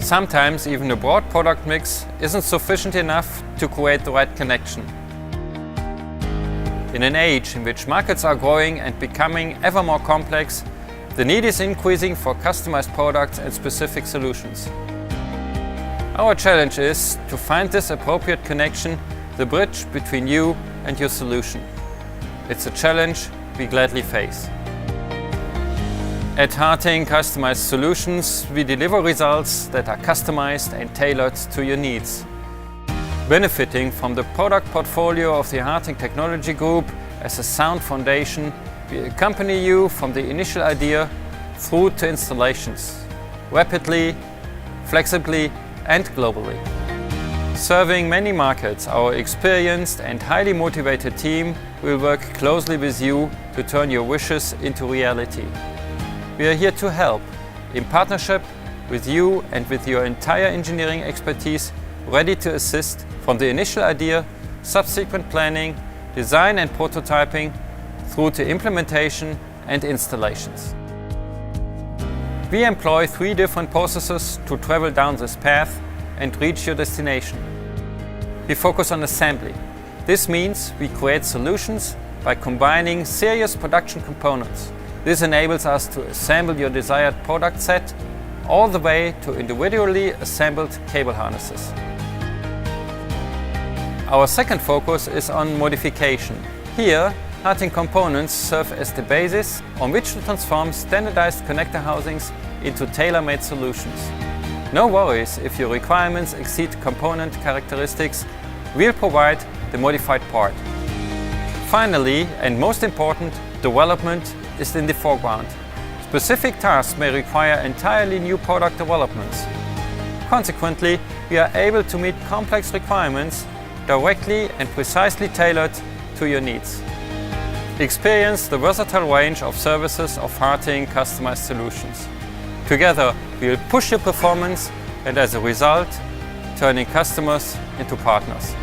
Sometimes even a broad product mix isn't sufficient enough to create the right connection. In an age in which markets are growing and becoming ever more complex, the need is increasing for customized products and specific solutions. Our challenge is to find this appropriate connection, the bridge between you and your solution. It's a challenge we gladly face. At HARTING Customised Solutions, we deliver results that are customized and tailored to your needs. Benefiting from the product portfolio of the HARTING Technology Group as a sound foundation, we accompany you from the initial idea through to installations, rapidly, flexibly and globally. Serving many markets, our experienced and highly motivated team will work closely with you to turn your wishes into reality. We are here to help, in partnership with you and with your entire engineering expertise, ready to assist from the initial idea, subsequent planning, design and prototyping, through to implementation and installations. We employ 3 different processes to travel down this path and reach your destination. We focus on assembly. This means we create solutions by combining serious production components. This enables us to assemble your desired product set all the way to individually assembled cable harnesses. Our second focus is on modification. Here, HARTING components serve as the basis on which to transform standardized connector housings into tailor-made solutions. No worries if your requirements exceed component characteristics, we'll provide the modified part. Finally, and most important, development is in the foreground. Specific tasks may require entirely new product developments. Consequently, we are able to meet complex requirements directly and precisely tailored to your needs. Experience the versatile range of services of HARTING Customised Solutions. Together, we will push your performance and as a result, turning customers into partners.